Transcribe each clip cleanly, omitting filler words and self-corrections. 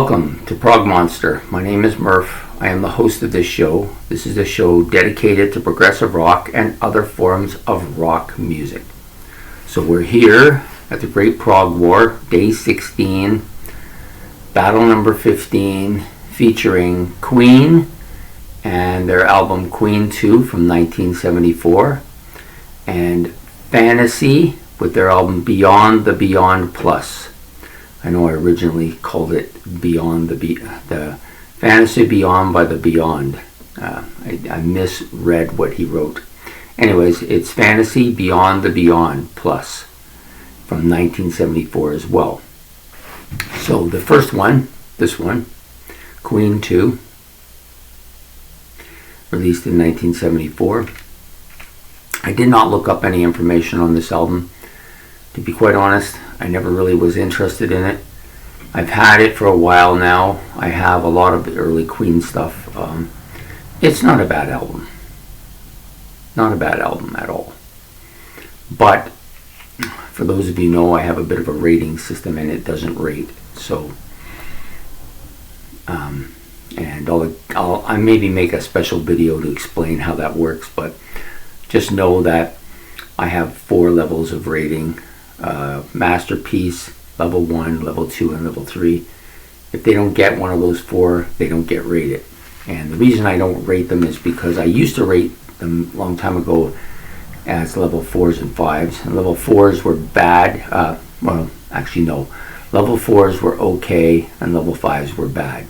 Welcome to Prog Monster. My name is Murph. I am the host of this show. This is a show dedicated to progressive rock and other forms of rock music. So we're here at the Great Prog War, day 16, battle number 15, featuring Queen and their album Queen 2 from 1974, and Fantasy with their album Beyond the Beyond Plus. I know I originally called it Beyond the Fantasy Beyond by the Beyond. I misread what he wrote. Anyways, it's Fantasy Beyond the Beyond Plus from 1974 as well. So the first one, this one, Queen 2, released in 1974. I did not look up any information on this album. To be quite honest, I never really was interested in it. I've had it for a while now. I have a lot of the early Queen stuff. It's not a bad album. Not a bad album at all. But for those of you who know, I have a bit of a rating system and it doesn't rate. So, and I'll maybe make a special video to explain how that works. But just know that I have 4 levels of rating. Masterpiece, level 1, level 2, and level 3. If they don't get one of those 4, they don't get rated. And the reason I don't rate them is because I used to rate them a long time ago as level 4s and 5s. And level 4s were bad. Well, actually no. Level 4s were okay and level 5s were bad.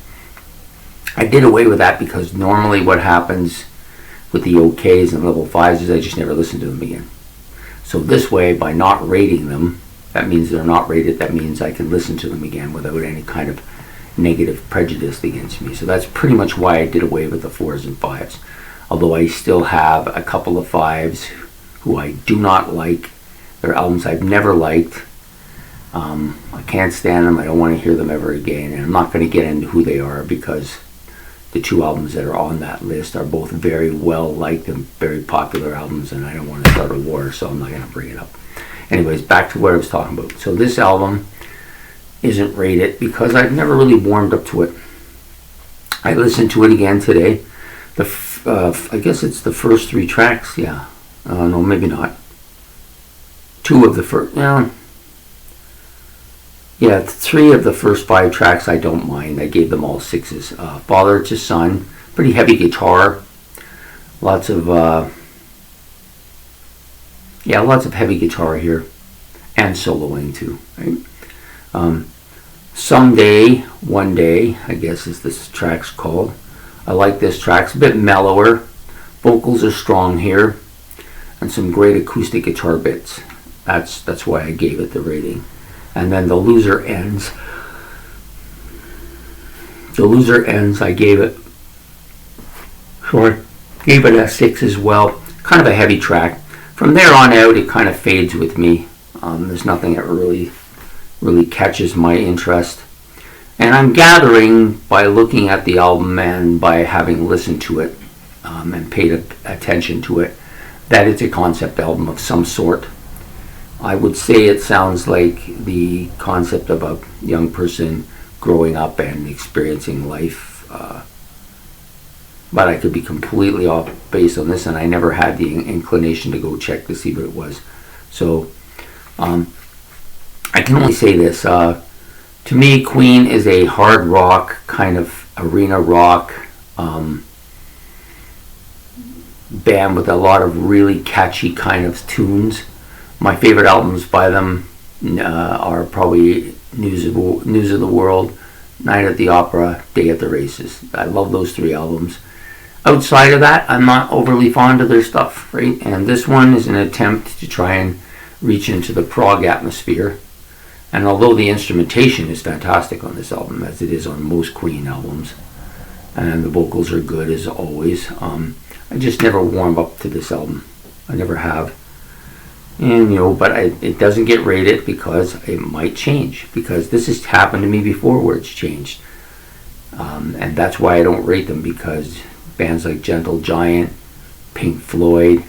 I did away with that because normally what happens with the okays and level 5s is I just never listen to them again. So this way, by not rating them, that means they're not rated, that means I can listen to them again without any kind of negative prejudice against me. So that's pretty much why I did away with the 4s and 5s. Although I still have a couple of 5s who I do not like. They're albums I've never liked. I can't stand them, I don't want to hear them ever again, and I'm not going to get into who they are because the 2 albums that are on that list are both very well liked and very popular albums, and I don't want to start a war, so I'm not going to bring it up. Anyways, back to what I was talking about. So this album isn't rated because I've never really warmed up to it. I listened to it again today. I guess it's the first 3 tracks, yeah. No, maybe not. 2 of the first, yeah, 3 of the first 5 tracks I don't mind. I gave them all 6s. Father to Son, pretty heavy guitar. Lots of heavy guitar here. And soloing too, right? Someday, One Day, I guess is this track's called. I like this track. It's a bit mellower. Vocals are strong here. And some great acoustic guitar bits. That's why I gave it the rating. And then The Loser Ends. The Loser Ends, I gave it a 6 as well. Kind of a heavy track. From there on out, it kind of fades with me. There's nothing that really catches my interest. And I'm gathering by looking at the album and by having listened to it and paid attention to it that it's a concept album of some sort. I would say it sounds like the concept of a young person growing up and experiencing life. But I could be completely off base on this, and I never had the inclination to go check to see what it was. So I can only say this. To me, Queen is a hard rock, kind of arena rock band with a lot of really catchy kind of tunes. My favorite albums by them are probably News of the World, Night at the Opera, Day at the Races. I love those 3 albums. Outside of that, I'm not overly fond of their stuff, right? And this one is an attempt to try and reach into the prog atmosphere. And although the instrumentation is fantastic on this album, as it is on most Queen albums, and the vocals are good as always, I just never warm up to this album. I never have. And but it doesn't get rated because it might change, because this has happened to me before where it's changed, and that's why I don't rate them, because bands like Gentle Giant, Pink Floyd,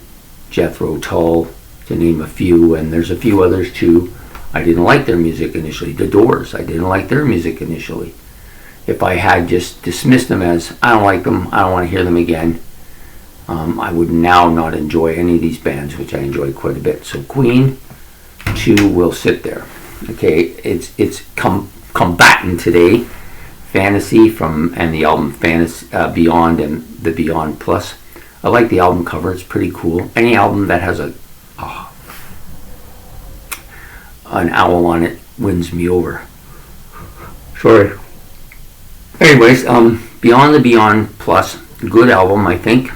Jethro Tull, to name a few, and there's a few others too, I didn't like their music initially. The Doors, I didn't like their music initially. if I had just dismissed them as, I don't like them, I don't want to hear them again, I would now not enjoy any of these bands, which I enjoy quite a bit. So Queen 2 will sit there. Okay, it's Combatant today, Fantasy and the album Fantasy Beyond and the Beyond Plus. I like the album cover, it's pretty cool. Any album that has an owl on it wins me over. Sorry. Anyways, Beyond the Beyond Plus, good album, I think.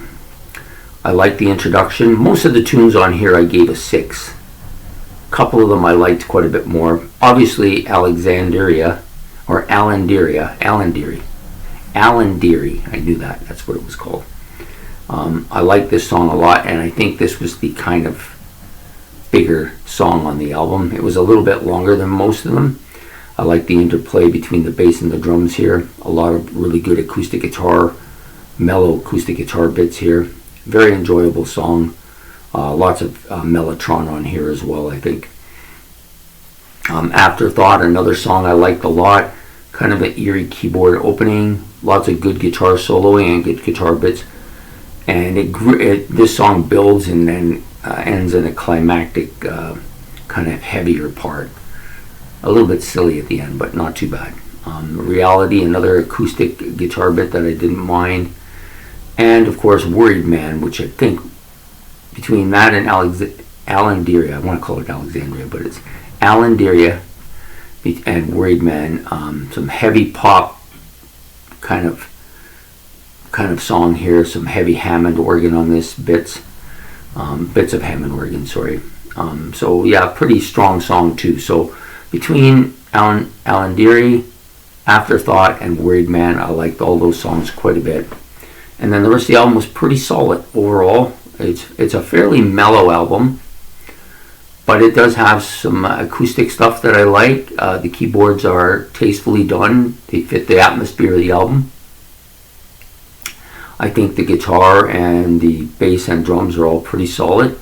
I like the introduction. Most of the tunes on here I gave a 6. A couple of them I liked quite a bit more. Obviously, Allendeary. I knew that. That's what it was called. I like this song a lot, and I think this was the kind of bigger song on the album. It was a little bit longer than most of them. I like the interplay between the bass and the drums here. A lot of really good acoustic guitar, mellow acoustic guitar bits here. Very enjoyable song. Lots of mellotron on here as well, I think. Afterthought, another song I liked a lot. Kind of an eerie keyboard opening. Lots of good guitar soloing and good guitar bits. And this song builds and then ends in a climactic kind of heavier part. A little bit silly at the end, but not too bad. Reality, another acoustic guitar bit that I didn't mind. And of course, Worried Man, which I think between that and Allendeary, I want to call it Alexandria, but it's Allendeary and Worried Man. Some heavy pop kind of song here. Some heavy Hammond organ on this, bits of Hammond organ. Sorry. So yeah, pretty strong song too. So between Allendeary, Afterthought, and Worried Man, I liked all those songs quite a bit. And then the rest of the album was pretty solid overall. It's a fairly mellow album, but it does have some acoustic stuff that I like. The keyboards are tastefully done. They fit the atmosphere of the album. I think the guitar and the bass and drums are all pretty solid.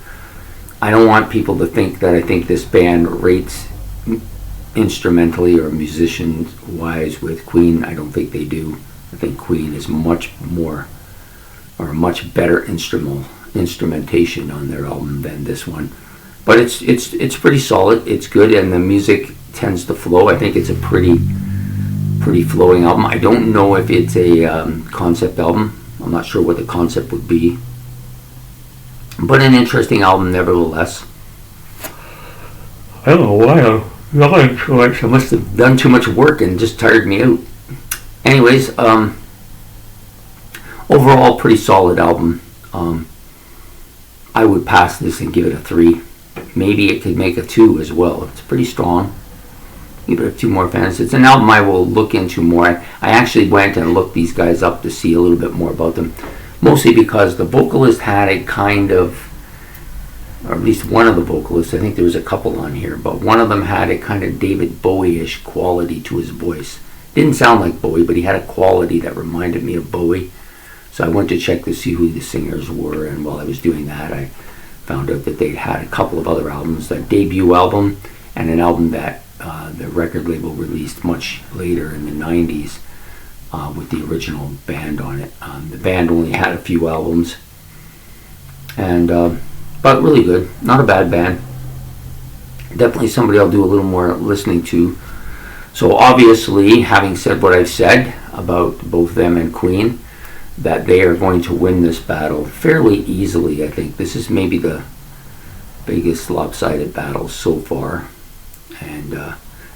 I don't want people to think that I think this band rates instrumentally or musician-wise with Queen. I don't think they do. I think Queen is much more or much better instrumentation on their album than this one. But it's pretty solid. It's good, and the music tends to flow. I think it's a pretty flowing album. I don't know if it's a concept album. I'm not sure what the concept would be, but an interesting album nevertheless. I don't know why I must have done too much work and just tired me out. Anyways, overall pretty solid album. I would pass this and give it a 3. Maybe it could make a 2 as well. It's pretty strong. Give it a few more fans. It's an album I will look into more. I actually went and looked these guys up to see a little bit more about them. Mostly because the vocalist had a kind of, or at least one of the vocalists, I think there was a couple on here, but one of them had a kind of David Bowie-ish quality to his voice. Didn't sound like Bowie, but he had a quality that reminded me of Bowie. So I went to check to see who the singers were, and while I was doing that, I found out that they had a couple of other albums, their debut album and an album that the record label released much later in the 90s with the original band on it. The band only had a few albums, and but really good. Not a bad band. Definitely somebody I'll do a little more listening to. So obviously, having said what I've said about both them and Queen, that they are going to win this battle fairly easily, I think. This is maybe the biggest lopsided battle so far. And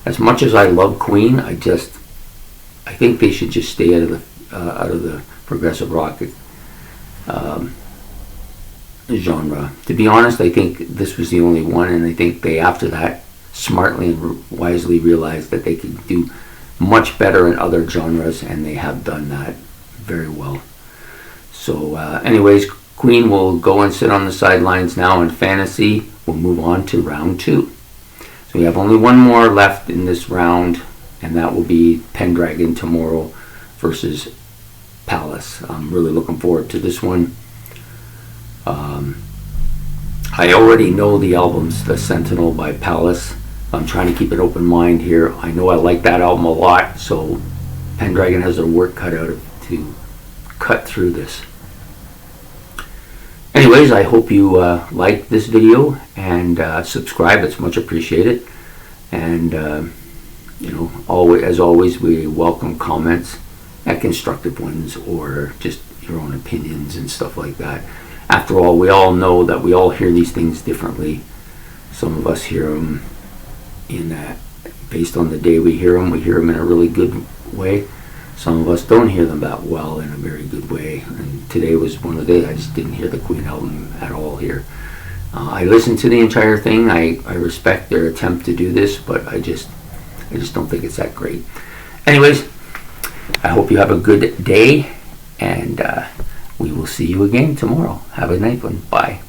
as much as I love Queen, I think they should just stay out of the progressive rock genre. To be honest, I think this was the only one, and I think they, after that, smartly and wisely realized that they could do much better in other genres, and they have done that very well. So anyways, Queen will go and sit on the sidelines now, and Fantasy will move on to round 2. So we have only one more left in this round, and that will be Pendragon tomorrow versus Palace. I'm really looking forward to this one. I already know the albums, The Sentinel by Palace. I'm trying to keep an open mind here. I know I like that album a lot, so Pendragon has their work cut out to cut through this. Anyways, I hope you like this video and subscribe. It's much appreciated. And you know, as always, we welcome comments, constructive ones, or just your own opinions and stuff like that. After all, we all know that we all hear these things differently. Some of us hear them based on the day we hear them in a really good way. Some of us don't hear them that well in a very good way. And today was one of the days I just didn't hear the Queen album at all here. I listened to the entire thing. I respect their attempt to do this, but I just don't think it's that great. Anyways, I hope you have a good day, and we will see you again tomorrow. Have a nice one. Bye.